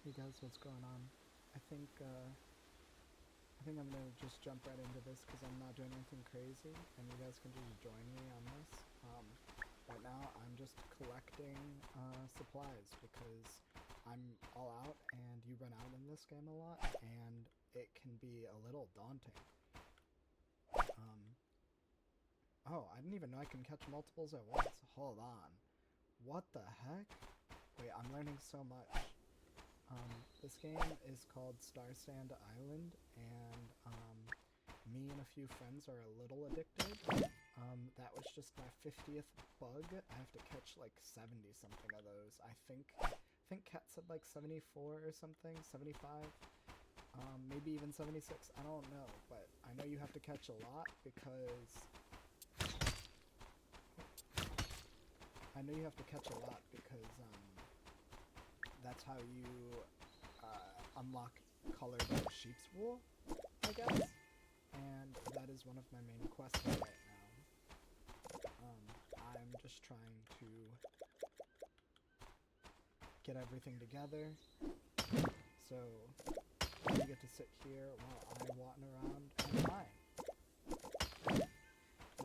Hey guys, what's going on? I think I think I'm gonna just jump right into this because I'm not doing anything crazy, and you guys can just join me on this. Right now, I'm just collecting supplies because I'm all out, and you run out in this game a lot, and it can be a little daunting. Um, oh, I didn't even know I can catch multiples at once. Hold on, what the heck? Wait, I'm learning so much. This game is called Starsand Island, and me and a few friends are a little addicted. That was just my 50th bug. I have to catch like 70 something of those. I think Kat said like 74 or something, 75, maybe even 76. I don't know, but I know you have to catch a lot because that's how you unlock colored sheep's wool, I guess. And that is one of my main quests right now. I'm just trying to get everything together. So you get to sit here while I wander around and mine.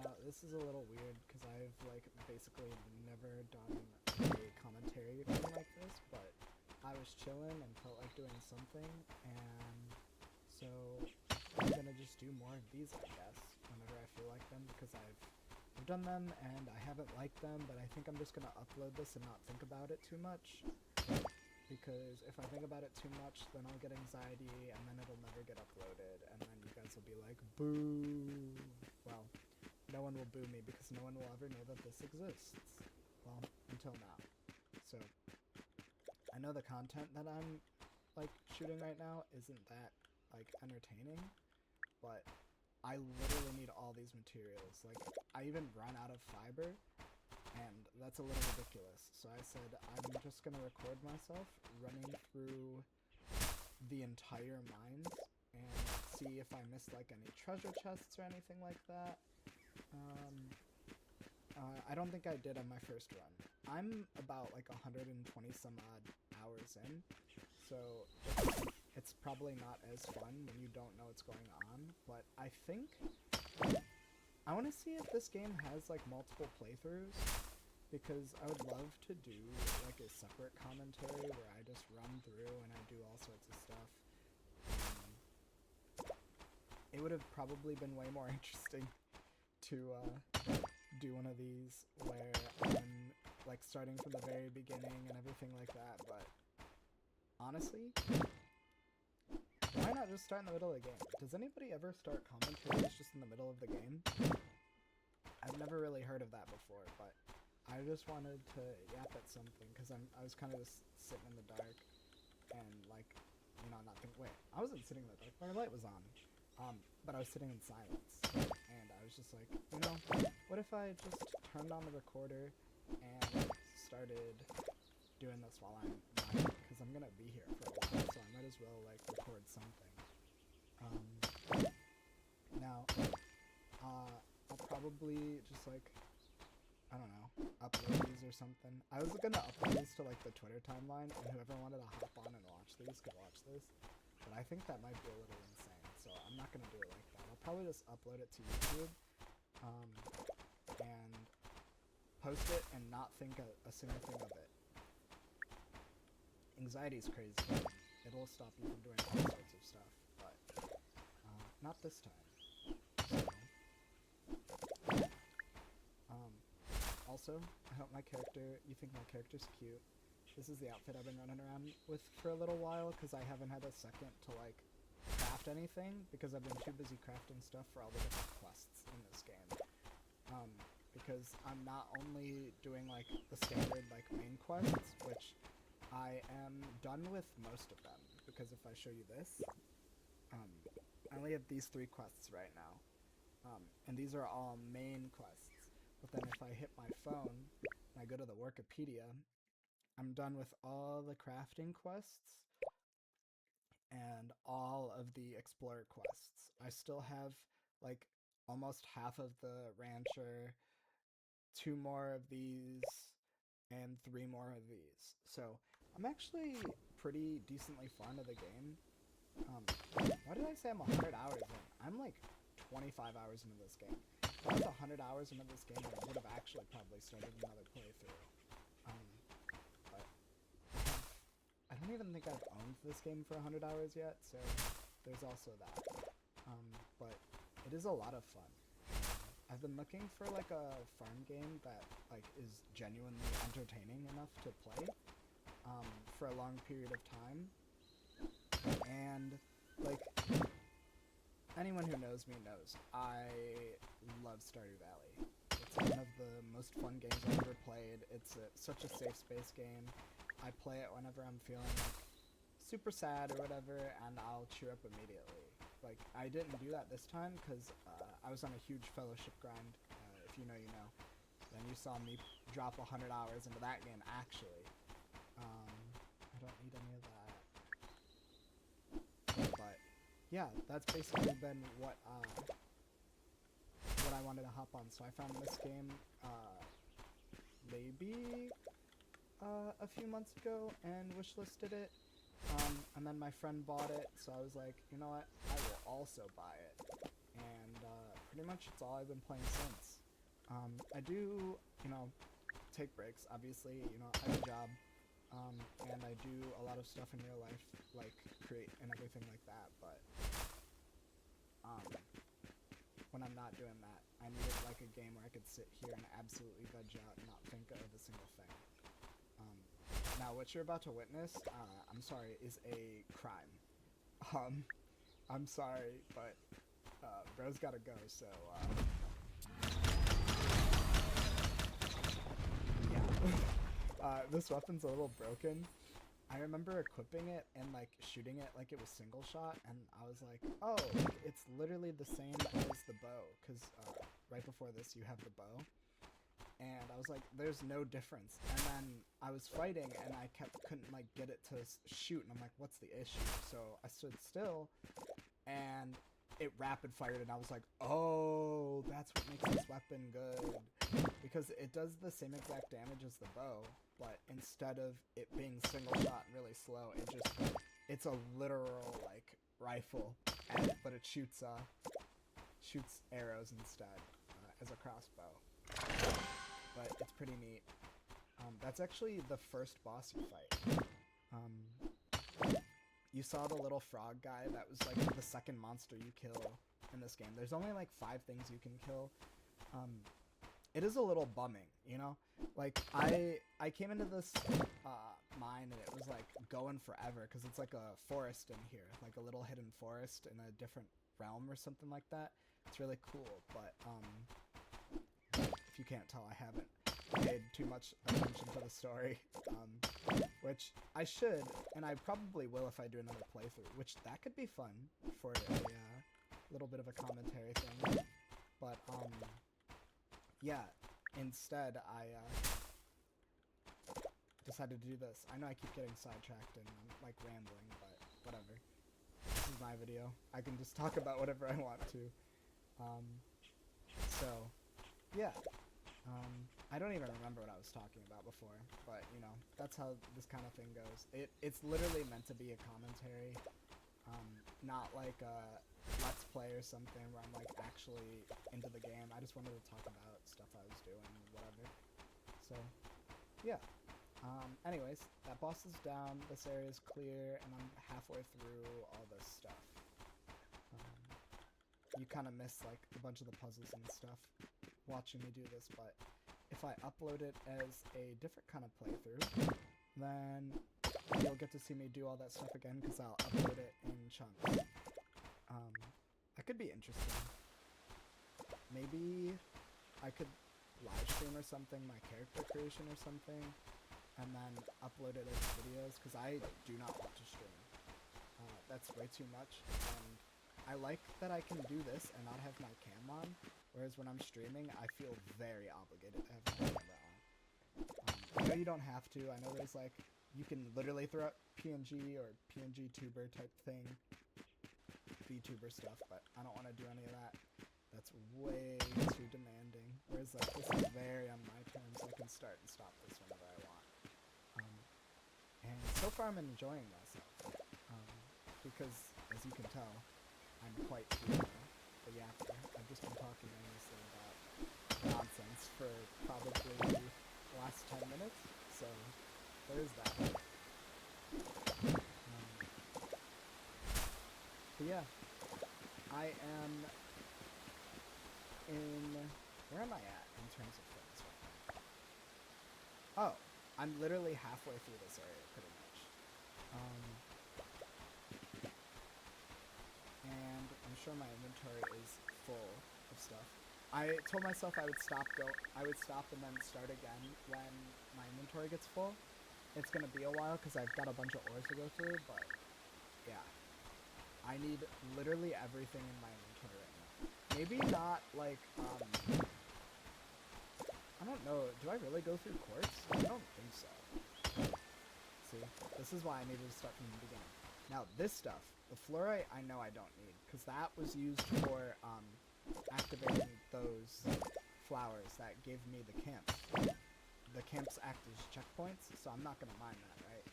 Now this is a little weird because I've like basically never done a commentary thing like this, but I was chilling and felt like doing something, and so I'm gonna just do more of these, I guess, whenever I feel like them, because I've done them and I haven't liked them, but I think I'm just gonna upload this and not think about it too much, because if I think about it too much, then I'll get anxiety, and then it'll never get uploaded, and then you guys will be like, boo! Well, no one will boo me, because no one will ever know that this exists. Well, until now. So, I know the content that I'm, like, shooting right now isn't that, like, entertaining, but I literally need all these materials. Like, I even run out of fiber, and that's a little ridiculous. So I said, I'm just gonna record myself running through the entire mines and see if I missed, like, any treasure chests or anything like that. I don't think I did on my first run. I'm about, like, 120 some odd hours in, so it's probably not as fun when you don't know what's going on, but I think I want to see if this game has like multiple playthroughs, because I would love to do like a separate commentary where I just run through and I do all sorts of stuff. It would have probably been way more interesting to do one of these where I'm like starting from the very beginning and everything like that, but honestly, why not just start in the middle of the game? Does anybody ever start commentaries just in the middle of the game? I've never really heard of that before, but I just wanted to yap at something because I was kind of just sitting in the dark and like, you know, not think. Wait, I wasn't sitting in the dark. My light was on, but I was sitting in silence, and I was just like, you know, what if I just turned on the recorder and started doing this while I'm mining? Because I'm gonna be here for a while, so I might as well like record something. Now, I'll probably just like, I don't know, upload these or something. I was gonna upload these to like the Twitter timeline, and whoever wanted to hop on and watch these could watch this. But I think that might be a little insane, so I'm not gonna do it like that. I'll probably just upload it to YouTube, and post it and not think a single thing of it. Anxiety's crazy. It'll stop you from doing all sorts of stuff, but not this time. So, also, I hope you think my character's cute. This is the outfit I've been running around with for a little while, because I haven't had a second to, like, craft anything, because I've been too busy crafting stuff for all the different quests in this game. Because I'm not only doing, like, the standard, like, main quests, which I am done with most of them, because if I show you this, I only have these 3 quests right now. And these are all main quests. But then if I hit my phone and I go to the Wikipedia, I'm done with all the crafting quests and all of the explorer quests. I still have like almost half of the rancher, 2 more of these, and 3 more of these. So I'm actually pretty decently fond of the game. Um, why did I say I'm 100 hours in? I'm like 25 hours into this game. If I was 100 hours into this game, I would have actually probably started another playthrough. But I don't even think I've owned this game for 100 hours yet, so there's also that. But it is a lot of fun. I've been looking for like a farm game that like is genuinely entertaining enough to play for a long period of time. And like anyone who knows me knows, I love Stardew Valley. It's one of the most fun games I've ever played. It's such a safe space game. I play it whenever I'm feeling like super sad or whatever, and I'll cheer up immediately. Like, I didn't do that this time because I was on a huge fellowship grind. If you know, you know. Then you saw me drop 100 hours into that game, actually. I don't need any of that. But, yeah, that's basically been what I wanted to hop on. So I found this game maybe a few months ago and wishlisted it. And then my friend bought it, so I was like, you know what, I will also buy it. And pretty much it's all I've been playing since. I do, you know, take breaks, obviously, you know, I have a job, and I do a lot of stuff in real life, like create and everything like that, but when I'm not doing that, I needed like a game where I could sit here and absolutely veg out and not think of a single thing. Now, what you're about to witness, I'm sorry, is a crime. I'm sorry, but bro's gotta go, so yeah. This weapon's a little broken. I remember equipping it and like shooting it like it was single shot, and I was like, oh, like, it's literally the same as the bow, because right before this you have the bow. And I was like, there's no difference. And then I was fighting and I couldn't like get it to shoot, and I'm like, what's the issue? So I stood still and it rapid fired, and I was like, oh, that's what makes this weapon good, because it does the same exact damage as the bow, but instead of it being single shot and really slow, it's a literal like rifle, but it shoots arrows instead as a crossbow. But it's pretty neat. That's actually the first boss you fight. You saw the little frog guy. That was like the second monster you kill in this game. There's only like 5 things you can kill. It is a little bumming, you know? Like, I came into this mine and it was like going forever because it's like a forest in here, like a little hidden forest in a different realm or something like that. It's really cool, but if you can't tell, I haven't paid too much attention to the story, which I should, and I probably will if I do another playthrough, which that could be fun for a little bit of a commentary thing, but yeah, instead I decided to do this. I know I keep getting sidetracked and I'm like rambling, but whatever. This is my video. I can just talk about whatever I want to. So, yeah. I don't even remember what I was talking about before, but, you know, that's how this kind of thing goes. It's literally meant to be a commentary, not like a let's play or something where I'm, like, actually into the game. I just wanted to talk about stuff I was doing, whatever. So, yeah. Anyways, that boss is down, this area is clear, and I'm halfway through all this stuff. You kind of miss, like, a bunch of the puzzles and stuff watching me do this, but if I upload it as a different kind of playthrough, then you'll get to see me do all that stuff again, because I'll upload it in chunks. That could be interesting. Maybe I could live stream or something, my character creation or something, and then upload it as videos, because I do not want to stream. That's way too much, and I like that I can do this and not have my cam on, whereas when I'm streaming, I feel very obligated to have my camera on. I know you don't have to. I know there's like, you can literally throw out PNG or PNG tuber type thing, VTuber stuff, but I don't want to do any of that. That's way too demanding. Whereas like, this is very on my terms. I can start and stop this whenever I want. And so far I'm enjoying myself. Because, as you can tell, I'm quite the yapper. I've just been talking endlessly about nonsense for probably the last 10 minutes, so there's that. But yeah, I am in... Where am I at in terms of things right now? Oh, I'm literally halfway through this area, pretty much. And I'm sure my inventory is full of stuff. I told myself I would stop and then start again when my inventory gets full. It's gonna be a while because I've got a bunch of ores to go through, but yeah. I need literally everything in my inventory right now. Maybe not like, I don't know, do I really go through quartz? I don't think so. See, this is why I needed to start from the beginning. Now this stuff, the fluorite, I know I don't need, because that was used for activating those flowers that gave me the camps. The camps act as checkpoints, so I'm not going to mine that, right?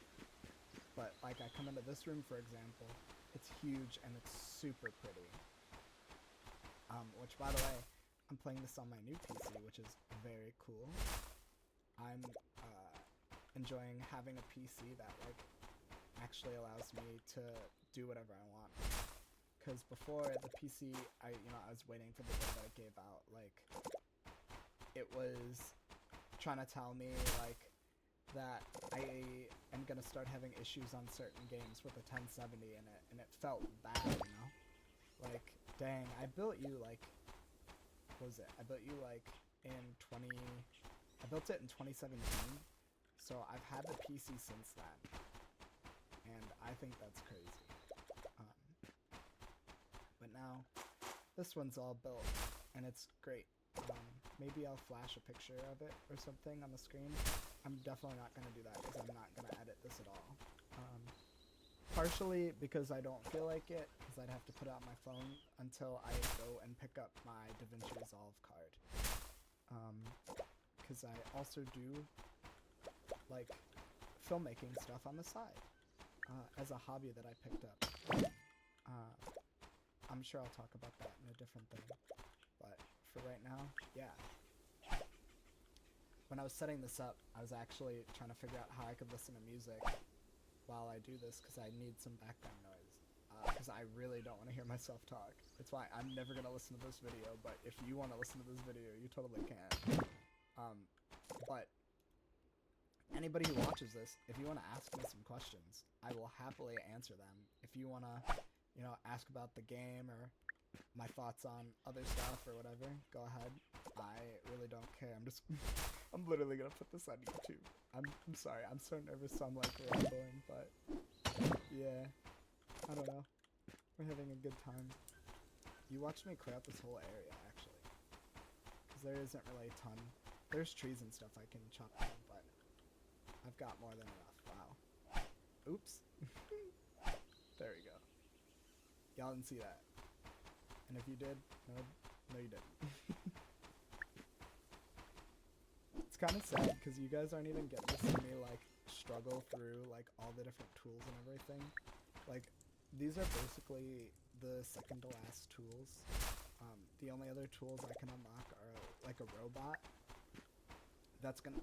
But like I come into this room, for example, it's huge and it's super pretty. Which, by the way, I'm playing this on my new PC, which is very cool. I'm enjoying having a PC that like actually allows me to do whatever I want. Because before the PC, I was waiting for the day that it gave out. Like, it was trying to tell me like that I am gonna start having issues on certain games with the 1070 in it, and it felt bad, you know? Like, dang, I built you like, what was it? I built you like I built it in 2017, so I've had the PC since then, and I think that's crazy. But now, this one's all built, and it's great. Maybe I'll flash a picture of it or something on the screen. I'm definitely not going to do that because I'm not going to edit this at all. Partially because I don't feel like it, because I'd have to put it on my phone until I go and pick up my DaVinci Resolve card. Because I also do like filmmaking stuff on the side as a hobby that I picked up. I'm sure I'll talk about that in a different thing, but for right now, yeah. When I was setting this up, I was actually trying to figure out how I could listen to music while I do this, because I need some background noise, because I really don't want to hear myself talk. It's why I'm never going to listen to this video, but if you want to listen to this video, you totally can. But anybody who watches this, if you want to ask me some questions, I will happily answer them. If you want to, ask about the game or my thoughts on other stuff or whatever, go ahead. I really don't care. I'm literally gonna put this on YouTube. I'm sorry. I'm so nervous, so I'm like rambling, but yeah, I don't know. We're having a good time. You watched me clear out this whole area, actually, because there isn't really a ton. There's trees and stuff I can chop down, but I've got more than enough. Wow. Oops. There we go. Y'all didn't see that. And if you did, no you didn't. It's kind of sad because you guys aren't even getting to see me like struggle through like all the different tools and everything. Like, these are basically the second to last tools. The only other tools I can unlock are like a robot that's gonna,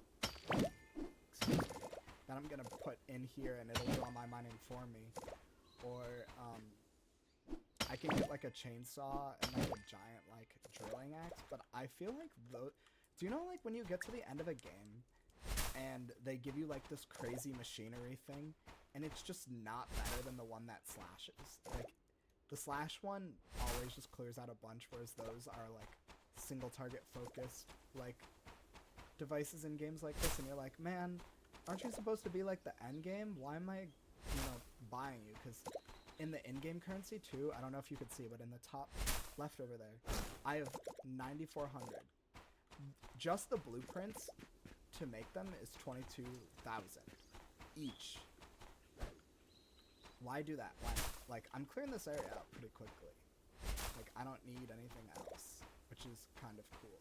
excuse me, that I'm gonna put in here and it'll do all my mining for me. Or I can get like a chainsaw and like a giant like drilling axe, but I feel like do you know like when you get to the end of a game and they give you like this crazy machinery thing and it's just not better than the one that slashes? Like, the slash one always just clears out a bunch, whereas those are like single target focused like devices in games like this, and you're like, man, aren't you supposed to be like the end game? Why am I, buying you? Because in the in-game currency too, I don't know if you could see, but in the top left over there, I have 9,400. Just the blueprints to make them is 22,000 each. Why do that? Why not? Like, I'm clearing this area out pretty quickly. Like, I don't need anything else, which is kind of cool.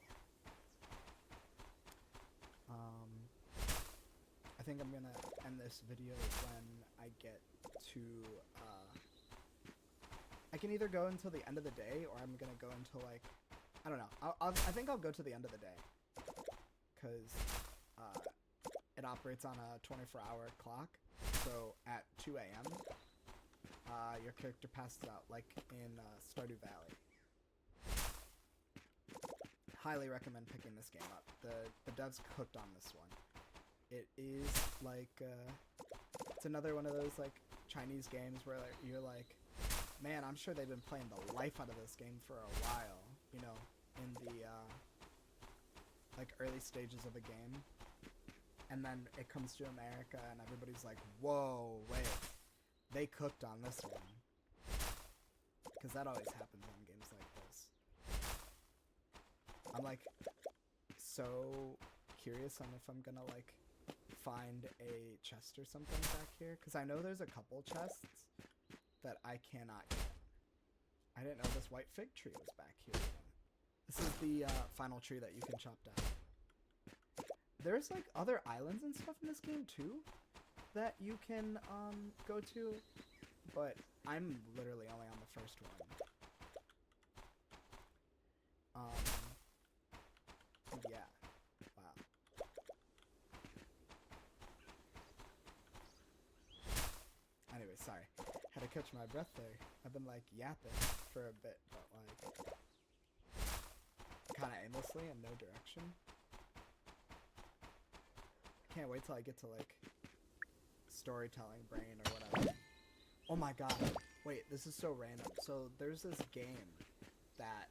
I think I'm gonna end this video when I get to, I can either go until the end of the day, or I'm gonna go until, like, I don't know. I think I'll go to the end of the day, because it operates on a 24-hour clock. So at 2 a.m., your character passes out, like in Stardew Valley. Highly recommend picking this game up. The devs cooked on this one. It is like it's another one of those like Chinese games where like, you're like, man, I'm sure they've been playing the life out of this game for a while, you know, in the like early stages of a game, and then it comes to America and everybody's like, whoa, wait, they cooked on this one, because that always happens on games like this. I'm like so curious on if I'm gonna like find a chest or something back here, because I know there's a couple chests that I cannot get. I didn't know this white fig tree was back here. This is the final tree that you can chop down. There's like other islands and stuff in this game too that you can go to, but I'm literally only on the first one. Yeah. Wow. Anyway, sorry. Had to catch my breath there. I've been like yapping for a bit, but like kind of aimlessly in no direction. Can't wait till I get to like storytelling brain or whatever. Oh my god. Wait, this is so random. So there's this game that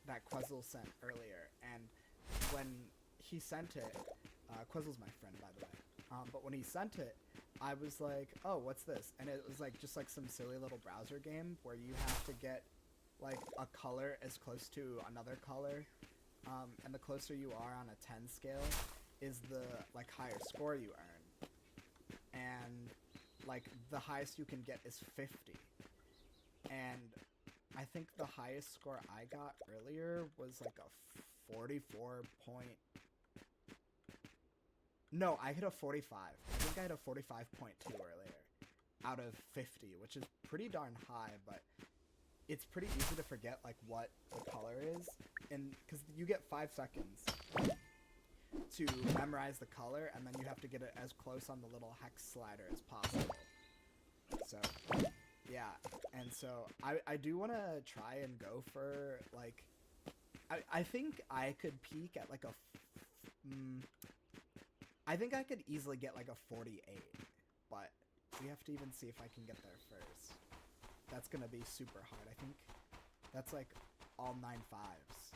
that Quezzle sent earlier, and when he sent it, Quezzle's my friend, by the way, but when he sent it, I was like, oh, what's this? And it was like just like some silly little browser game where you have to get like a color as close to another color, and the closer you are on a 10 scale is the like higher score you earn, and like the highest you can get is 50, and I think the highest score I got earlier was like a 44 point. No, I hit a 45. I think I hit a 45.2 earlier out of 50, which is pretty darn high, but it's pretty easy to forget like what the color is, and because you get 5 seconds to memorize the color, and then you have to get it as close on the little hex slider as possible. So yeah, and so I do want to try and go for like, I think I could peak at like a I think I could easily get like a 48, but we have to even see if I can get there first. That's gonna be super hard. I think that's like all 9 5s.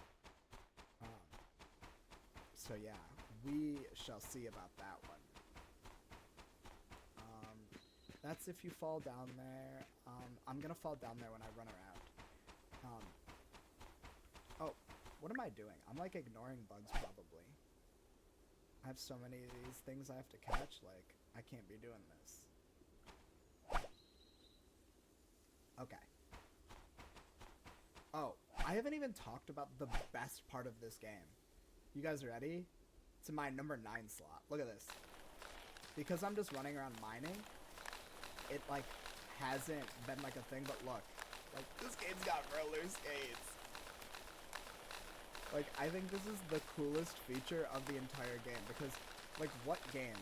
So yeah, we shall see about that one. That's if you fall down there. I'm gonna fall down there when I run around. Oh, what am I doing? I'm like ignoring bugs probably. I have so many of these things I have to catch, like, I can't be doing this. Okay. Oh, I haven't even talked about the best part of this game. You guys ready? It's in my number 9 slot. Look at this. Because I'm just running around mining, it, like, hasn't been, like, a thing, but look. Like, this game's got roller skates. Like, I think this is the coolest feature of the entire game, because, like, what game,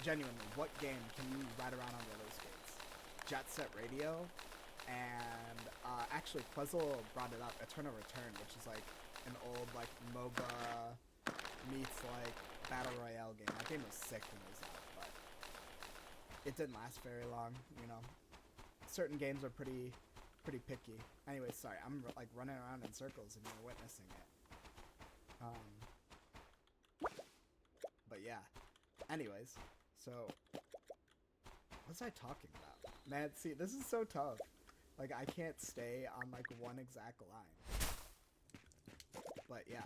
genuinely, what game can you ride around on roller skates? Jet Set Radio, and, actually, Quezzle brought it up, Eternal Return, which is, like, an old, like, MOBA meets, like, Battle Royale game. That game was sick when it was out, but it didn't last very long, you know. Certain games are pretty picky. Anyway, sorry, I'm like running around in circles and you're witnessing it. But yeah. Anyways, so what was I talking about? Man, see, this is so tough. Like, I can't stay on like one exact line. But yeah.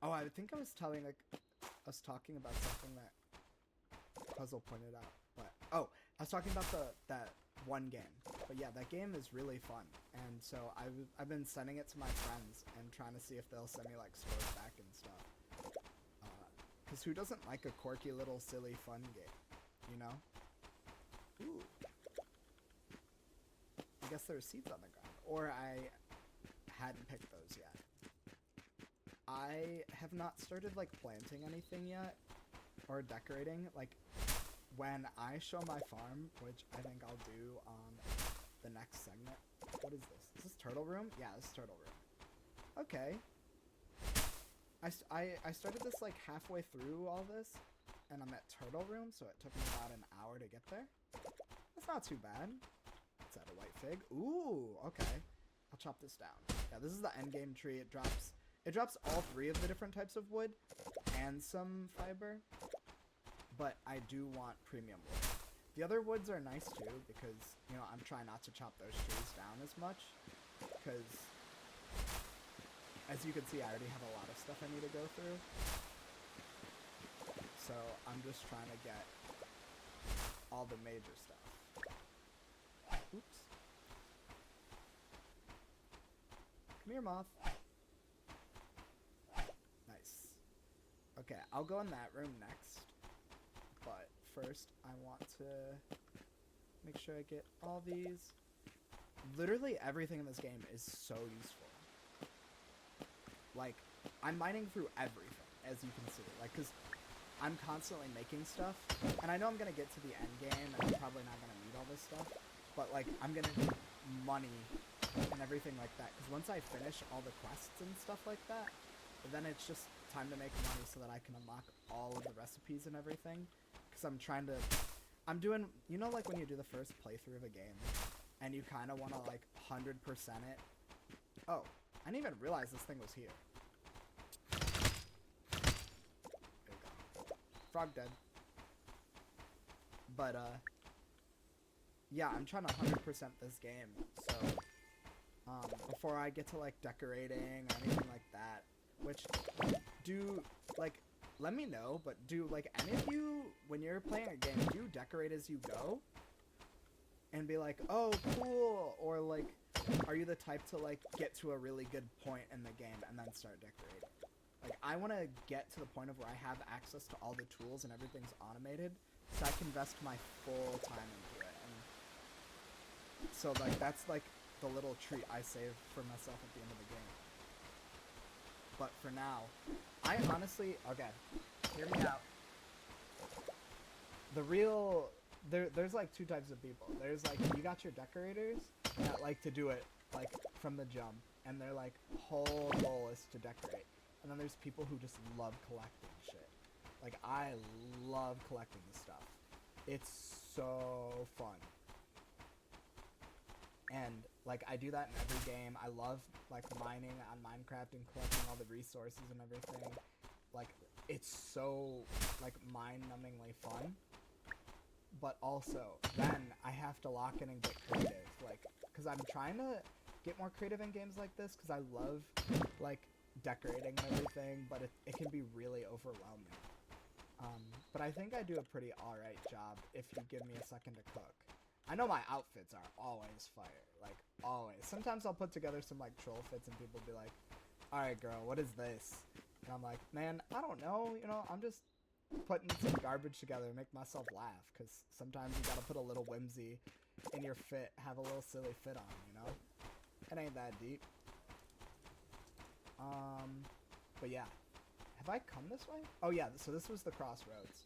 Oh, I think I was talking about something that Puzzle pointed out. But oh, I was talking about that one game. But yeah, that game is really fun, and so I've been sending it to my friends and trying to see if they'll send me like scores back and stuff. Because who doesn't like a quirky little silly fun game, you know? Ooh. I guess there are seeds on the ground. Or I hadn't picked those yet. I have not started, like, planting anything yet. Or decorating. Like, when I show my farm, which I think I'll do on the next segment. What is this? Is this turtle room? Yeah, this is turtle room. Okay. I started this, like, halfway through all this. And I'm at turtle room, so it took me about an hour to get there. That's not too bad. Is that a white fig? Ooh, okay. I'll chop this down. Yeah, this is the end game tree. It drops all 3 of the different types of wood and some fiber. But I do want premium wood. The other woods are nice too because, you know, I'm trying not to chop those trees down as much. Because, as you can see, I already have a lot of stuff I need to go through. So I'm just trying to get all the major stuff. Oops. Come here, moth. Nice. Okay, I'll go in that room next. But first, I want to make sure I get all these. Literally everything in this game is so useful. Like, I'm mining through everything, as you can see. Like, because I'm constantly making stuff. And I know I'm going to get to the end game, and I'm probably not going to need all this stuff. But, like, I'm going to need money and everything like that. Because once I finish all the quests and stuff like that, then it's just time to make money so that I can unlock all of the recipes and everything. Because I'm doing, you know, like when you do the first playthrough of a game, and you kind of want to, like, 100% it. Oh, I didn't even realize this thing was here. There we go. Frog dead. But, yeah, I'm trying to 100% this game, so, before I get to, like, decorating or anything like that, which, let me know, but do, like, any of you, when you're playing a game, do decorate as you go? And be like, oh, cool, or, like, are you the type to, like, get to a really good point in the game and then start decorating? Like, I want to get to the point of where I have access to all the tools and everything's automated, so I can invest my full time into it. And so, like, that's, like, the little treat I save for myself at the end of the game. But for now, I honestly, okay, hear me out. There's like 2 types of people. There's like, you got your decorators that like to do it like from the jump, and their like whole goal is to decorate. And then there's people who just love collecting shit. Like, I love collecting this stuff. It's so fun. And like, I do that in every game. I love like mining on Minecraft and collecting all the resources and everything. Like, it's so like mind-numbingly fun. But also, then I have to lock in and get creative, like, because I'm trying to get more creative in games like this, because I love, like, decorating and everything, but it can be really overwhelming. But I think I do a pretty alright job if you give me a second to cook. I know my outfits are always fire, like, always. Sometimes I'll put together some, like, troll fits and people will be like, alright girl, what is this? And I'm like, man, I don't know, you know, I'm just putting some garbage together to make myself laugh, because sometimes you gotta put a little whimsy in your fit, have a little silly fit on, you know? It ain't that deep. But yeah. Have I come this way? Oh yeah, so this was the crossroads.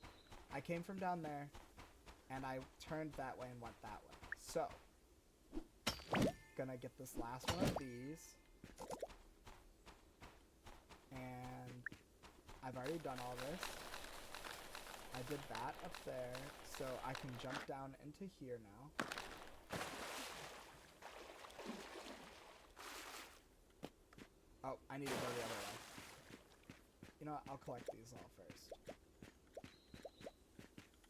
I came from down there, and I turned that way and went that way. So, gonna get this last one of these. And I've already done all this. I did that up there, so I can jump down into here now. Oh, I need to go the other way. You know what, I'll collect these all first.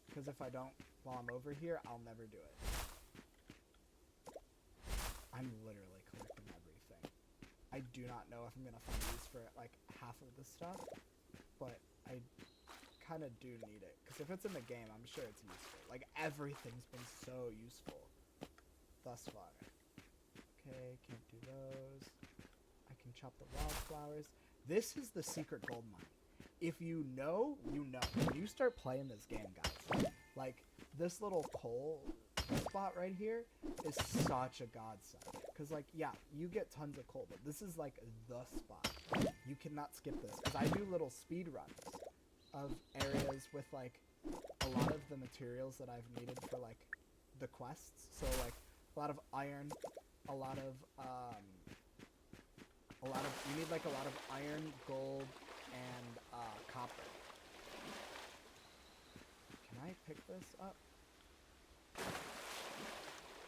Because if I don't while I'm over here, I'll never do it. I'm literally collecting everything. I do not know if I'm going to find use for, like, half of the stuff, but I kind of do need it, because if it's in the game, I'm sure it's useful. Like, everything's been so useful thus far. Okay, can't do those. I can chop the wildflowers. This is the secret gold mine. if you know, you know. When you start playing this game, guys, like, this little coal spot right here is such a godsend. Because, like, yeah, you get tons of coal, but this is, like, the spot. You cannot skip this. Because I do little speed runs of areas with, like, a lot of the materials that I've needed for, like, the quests. So, like, a lot of iron, you need, like, a lot of iron, gold, and, copper. Can I pick this up?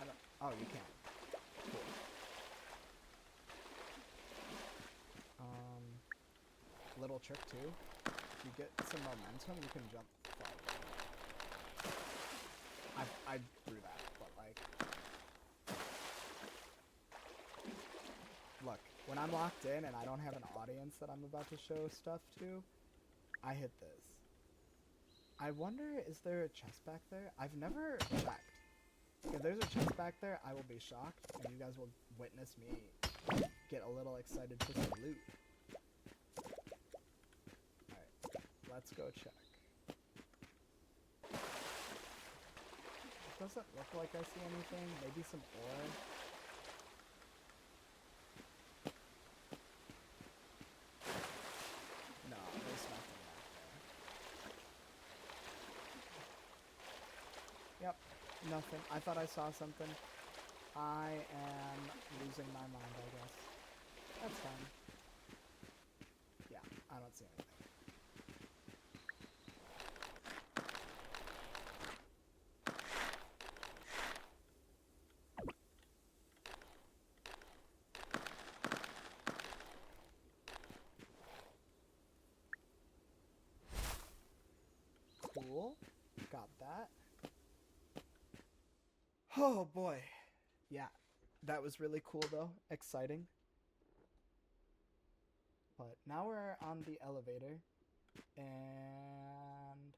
I don't, oh, you can. Cool. Little trick, too. If you get some momentum, you can jump far. I threw that, but, like... Look, when I'm locked in and I don't have an audience that I'm about to show stuff to, I hit this. I wonder, is there a chest back there? I've never checked. If there's a chest back there, I will be shocked, and you guys will witness me get a little excited for some loot. Alright, let's go check. It doesn't look like I see anything. Maybe some ore. No, there's nothing back there. Yep, nothing. I thought I saw something. I am losing my mind, I guess. That's fine. Yeah, I don't see anything. Cool. Got that. Oh boy. Yeah. That was really cool though. Exciting. But now we're on the elevator. And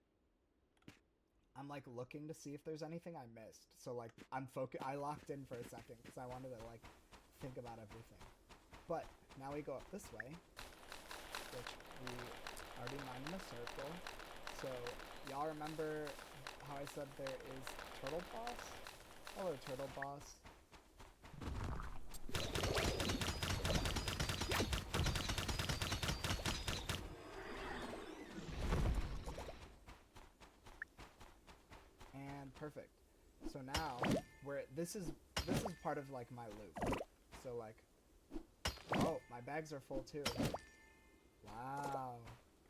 I'm like looking to see if there's anything I missed. So like I locked in for a second because I wanted to like think about everything. But now we go up this way, which we already mined in a circle. So y'all remember how I said there is Turtle Boss? Hello, Turtle Boss. And perfect. So now this is part of like my loop. So like, oh, my bags are full too. Wow,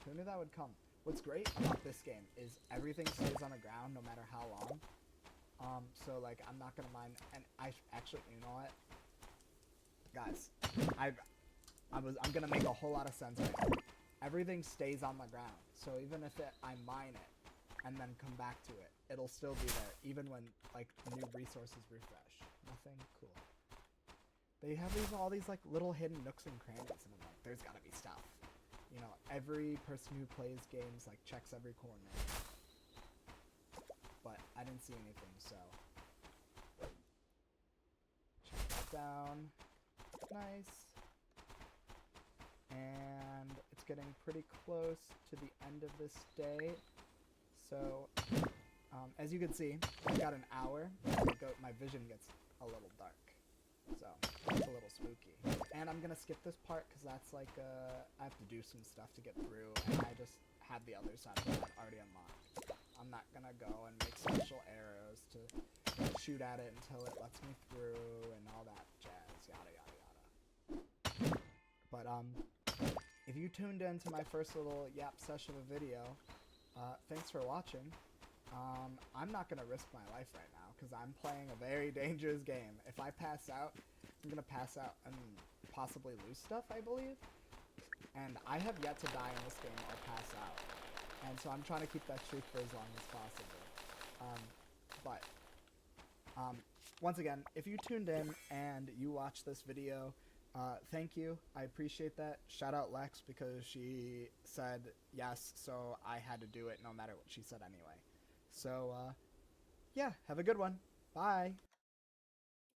who knew that would come? What's great about this game is everything stays on the ground no matter how long. So like I'm not gonna mind, and actually, you know what, guys, I'm gonna make a whole lot of sense right now. Everything stays on the ground, so even if I mine it and then come back to it, it'll still be there even when like new resources refresh. Nothing cool. They have all these like little hidden nooks and crannies, and I'm like, there's gotta be stuff. You know, every person who plays games like checks every corner. But I didn't see anything, so check that down. Nice. And it's getting pretty close to the end of this day. So, as you can see, I've got an hour. My vision gets a little dark. So, it's a little spooky. And I'm gonna skip this part because that's like, I have to do some stuff to get through, and I just had the other side of that already unlocked. I'm not gonna go and make special arrows to shoot at it until it lets me through and all that jazz, yada yada yada. But if you tuned in to my first little yap session of a video, thanks for watching. I'm not gonna risk my life right now because I'm playing a very dangerous game. If I pass out, I'm gonna pass out and possibly lose stuff, I believe. And I have yet to die in this game or pass out. And so I'm trying to keep that streak for as long as possible. Once again, if you tuned in and you watched this video, thank you. I appreciate that. Shout out Lex because she said yes, so I had to do it no matter what she said anyway. So, yeah, have a good one. Bye.